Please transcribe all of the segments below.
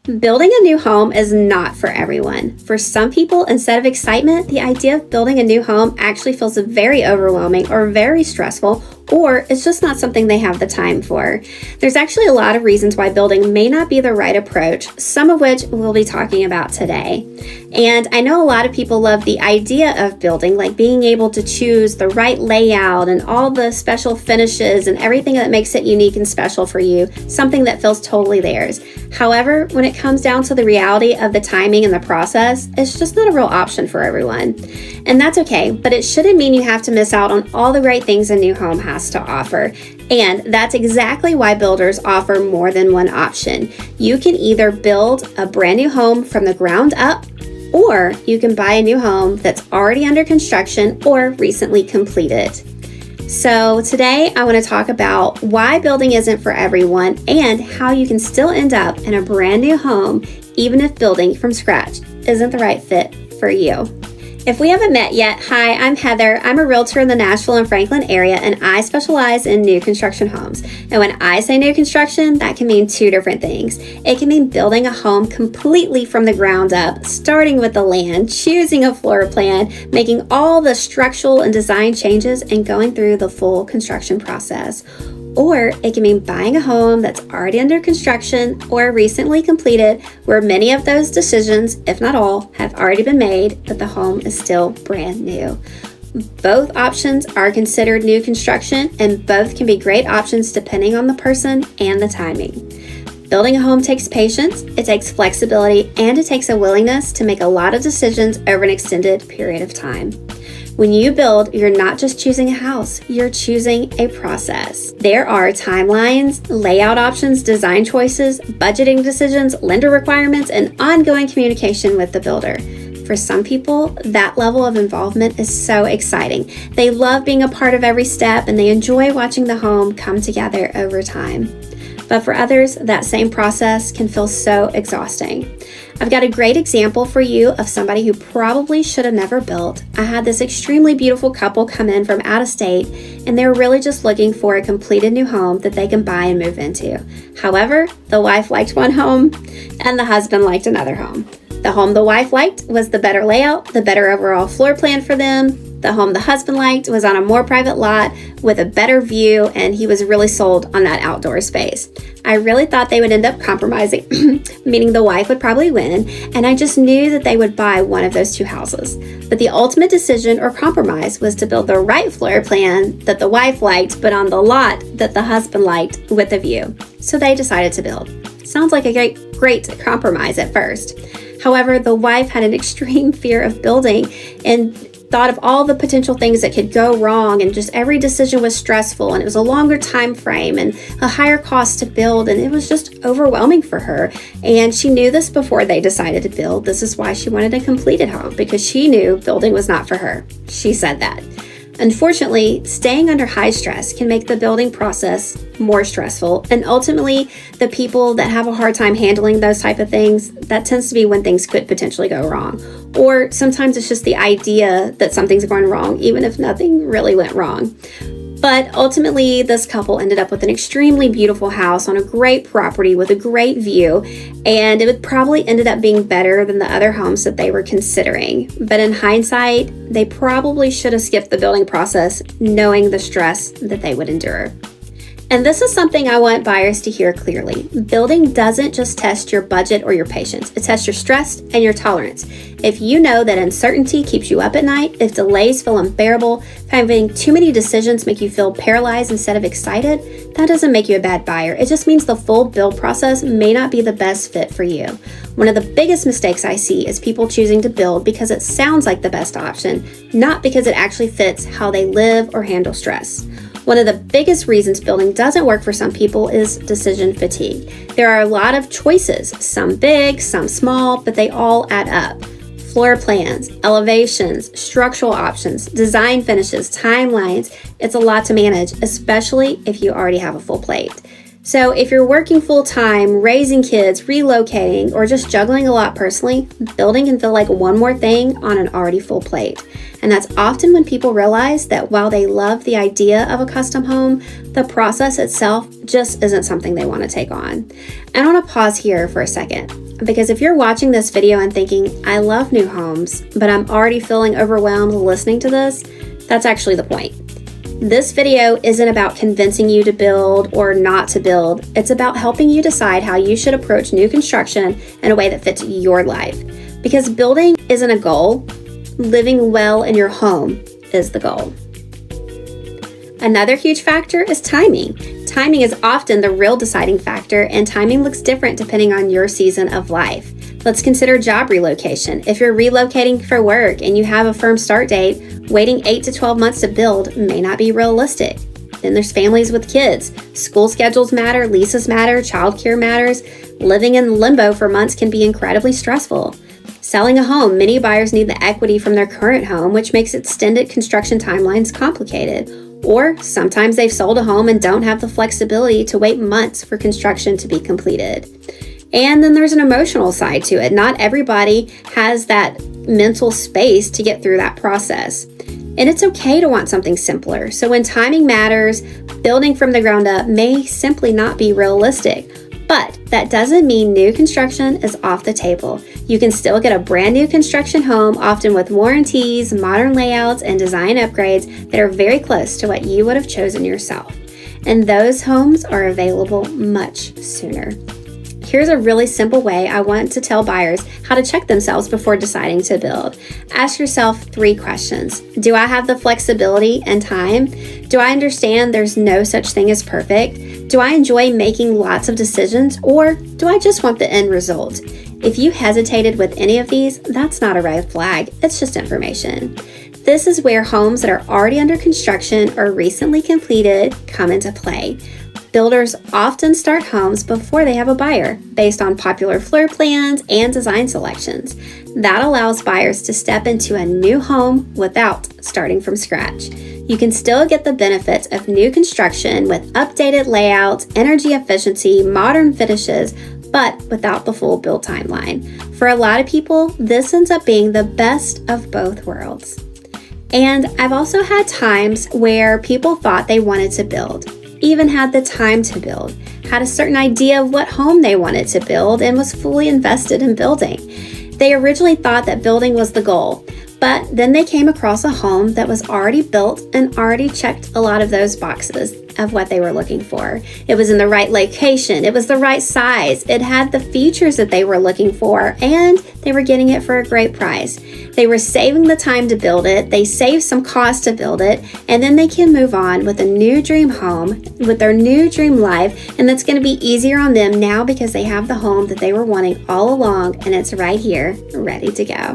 Building a new home is not for everyone. For some people, instead of excitement, the idea of building a new home actually feels very overwhelming or very stressful, or it's just not something they have the time for. There's actually a lot of reasons why building may not be the right approach, some of which we'll be talking about today. And I know a lot of people love the idea of building, like being able to choose the right layout and all the special finishes and everything that makes it unique and special for you, something that feels totally theirs. However, when it comes down to the reality of the timing and the process, it's just not a real option for everyone. And that's okay, but it shouldn't mean you have to miss out on all the great things a new home has to offer. And that's exactly why builders offer more than one option. You can either build a brand new home from the ground up, or you can buy a new home that's already under construction or recently completed. So today I want to talk about why building isn't for everyone and how you can still end up in a brand new home even if building from scratch isn't the right fit for you. If we haven't met yet, hi, I'm Heather. I'm a realtor in the Nashville and Franklin area, and I specialize in new construction homes. And when I say new construction, that can mean two different things. It can mean building a home completely from the ground up, starting with the land, choosing a floor plan, making all the structural and design changes, and going through the full construction process. Or it can mean buying a home that's already under construction or recently completed, where many of those decisions, if not all, have already been made, but the home is still brand new. Both options are considered new construction, and both can be great options depending on the person and the timing. Building a home takes patience, it takes flexibility, and it takes a willingness to make a lot of decisions over an extended period of time. When you build, you're not just choosing a house, you're choosing a process. There are timelines, layout options, design choices, budgeting decisions, lender requirements, and ongoing communication with the builder. For some people, that level of involvement is so exciting. They love being a part of every step and they enjoy watching the home come together over time. But for others, that same process can feel so exhausting. I've got a great example for you of somebody who probably should have never built. I had this extremely beautiful couple come in from out of state, and they were really just looking for a completed new home that they can buy and move into. However, the wife liked one home, and the husband liked another home. The home the wife liked was the better layout, the better overall floor plan for them. The home the husband liked was on a more private lot with a better view, and he was really sold on that outdoor space. I really thought they would end up compromising, meaning the wife would probably win, and I just knew that they would buy one of those two houses. But the ultimate decision or compromise was to build the right floor plan that the wife liked, but on the lot that the husband liked with a view. So they decided to build. Sounds like a great compromise at first. However, the wife had an extreme fear of building and thought of all the potential things that could go wrong, and just every decision was stressful, and it was a longer time frame and a higher cost to build, and it was just overwhelming for her. And she knew this before they decided to build. This is why she wanted a completed home, because she knew building was not for her. She said that. Unfortunately, staying under high stress can make the building process more stressful, and ultimately the people that have a hard time handling those type of things, that tends to be when things could potentially go wrong. Or sometimes it's just the idea that something's going wrong, even if nothing really went wrong. But ultimately, this couple ended up with an extremely beautiful house on a great property with a great view, and it would probably ended up being better than the other homes that they were considering. But in hindsight, they probably should have skipped the building process, knowing the stress that they would endure. And this is something I want buyers to hear clearly. Building doesn't just test your budget or your patience. It tests your stress and your tolerance. If you know that uncertainty keeps you up at night, if delays feel unbearable, if having too many decisions make you feel paralyzed instead of excited, that doesn't make you a bad buyer. It just means the full build process may not be the best fit for you. One of the biggest mistakes I see is people choosing to build because it sounds like the best option, not because it actually fits how they live or handle stress. One of the biggest reasons building doesn't work for some people is decision fatigue. There are a lot of choices, some big, some small, but they all add up. Floor plans, elevations, structural options, design finishes, timelines. It's a lot to manage, especially if you already have a full plate. So if you're working full-time, raising kids, relocating, or just juggling a lot personally, building can feel like one more thing on an already full plate. And that's often when people realize that while they love the idea of a custom home, the process itself just isn't something they want to take on. And I want to pause here for a second. Because if you're watching this video and thinking, I love new homes, but I'm already feeling overwhelmed listening to this, that's actually the point. This video isn't about convincing you to build or not to build. It's about helping you decide how you should approach new construction in a way that fits your life. Because building isn't a goal, living well in your home is the goal. Another huge factor is timing. Timing is often the real deciding factor, and timing looks different depending on your season of life. Let's consider job relocation. If you're relocating for work and you have a firm start date, waiting 8 to 12 months to build may not be realistic. Then there's families with kids. School schedules matter, leases matter, childcare matters. Living in limbo for months can be incredibly stressful. Selling a home, many buyers need the equity from their current home, which makes extended construction timelines complicated. Or sometimes they've sold a home and don't have the flexibility to wait months for construction to be completed. And then there's an emotional side to it. Not everybody has that mental space to get through that process. And it's okay to want something simpler. So when timing matters, building from the ground up may simply not be realistic. But that doesn't mean new construction is off the table. You can still get a brand new construction home, often with warranties, modern layouts, and design upgrades that are very close to what you would have chosen yourself. And those homes are available much sooner. Here's a really simple way I want to tell buyers how to check themselves before deciding to build. Ask yourself 3 questions. Do I have the flexibility and time? Do I understand there's no such thing as perfect? Do I enjoy making lots of decisions, or do I just want the end result? If you hesitated with any of these, that's not a red flag, it's just information. This is where homes that are already under construction or recently completed come into play. Builders often start homes before they have a buyer, based on popular floor plans and design selections. That allows buyers to step into a new home without starting from scratch. You can still get the benefits of new construction with updated layouts, energy efficiency, modern finishes, but without the full build timeline. For a lot of people, this ends up being the best of both worlds. And I've also had times where people thought they wanted to build, even had the time to build, had a certain idea of what home they wanted to build, and was fully invested in building. They originally thought that building was the goal, but then they came across a home that was already built and already checked a lot of those boxes of what they were looking for. It was in the right location, it was the right size, it had the features that they were looking for, and they were getting it for a great price. They were saving the time to build it, they saved some cost to build it, and then they can move on with a new dream home, with their new dream life, and that's going to be easier on them now because they have the home that they were wanting all along, and it's right here, ready to go.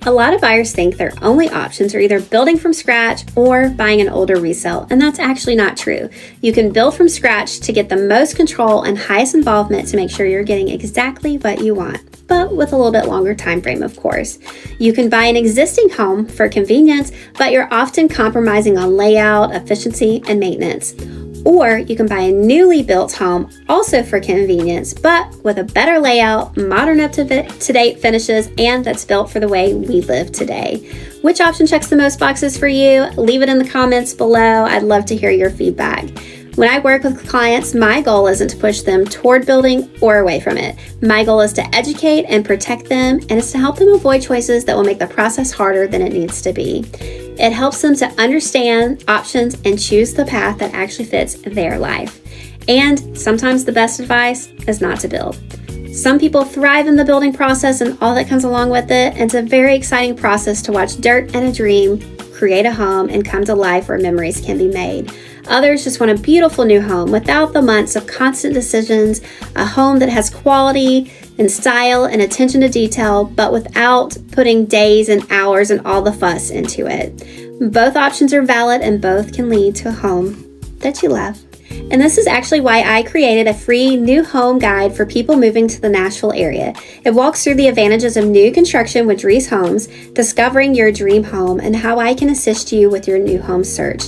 A lot of buyers think their only options are either building from scratch or buying an older resale, and that's actually not true. You can build from scratch to get the most control and highest involvement to make sure you're getting exactly what you want, but with a little bit longer time frame, of course. You can buy an existing home for convenience, but you're often compromising on layout, efficiency, and maintenance. Or you can buy a newly built home, also for convenience, but with a better layout, modern up-to-date finishes, and that's built for the way we live today. Which option checks the most boxes for you? Leave it in the comments below. I'd love to hear your feedback. When I work with clients, my goal isn't to push them toward building or away from it. My goal is to educate and protect them, and it's to help them avoid choices that will make the process harder than it needs to be. It helps them to understand options and choose the path that actually fits their life. And sometimes the best advice is not to build. Some people thrive in the building process and all that comes along with it, and it's a very exciting process to watch dirt and a dream create a home and come to life where memories can be made. Others just want a beautiful new home without the months of constant decisions, a home that has quality and style and attention to detail, but without putting days and hours and all the fuss into it. Both options are valid and both can lead to a home that you love. And this is actually why I created a free new home guide for people moving to the Nashville area. It walks through the advantages of new construction with Dries Homes, discovering your dream home, and how I can assist you with your new home search.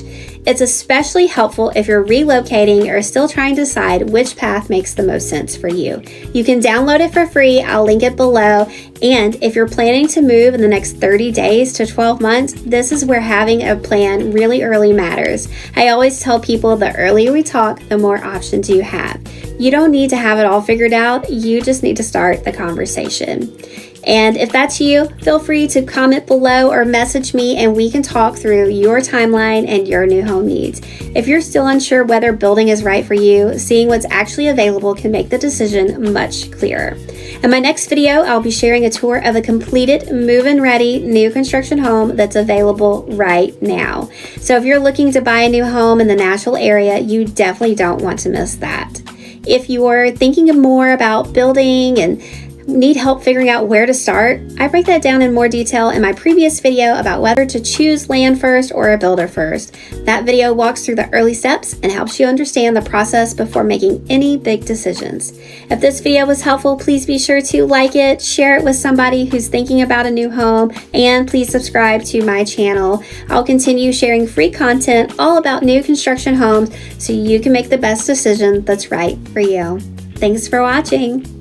It's especially helpful if you're relocating or still trying to decide which path makes the most sense for you. You can download it for free. I'll link it below. And if you're planning to move in the next 30 days to 12 months, this is where having a plan really early matters. I always tell people the earlier we talk, the more options you have. You don't need to have it all figured out. You just need to start the conversation. And if that's you, feel free to comment below or message me and we can talk through your timeline and your new home needs. If you're still unsure whether building is right for you, seeing what's actually available can make the decision much clearer. In my next video, I'll be sharing a tour of a completed, move-in ready, new construction home that's available right now. So if you're looking to buy a new home in the Nashville area, you definitely don't want to miss that. If you're thinking more about building and need help figuring out where to start, I break that down in more detail in my previous video about whether to choose land first or a builder first. That video walks through the early steps and helps you understand the process before making any big decisions. If this video was helpful, please be sure to like it, share it with somebody who's thinking about a new home, and please subscribe to my channel. I'll continue sharing free content all about new construction homes so you can make the best decision that's right for you. Thanks for watching.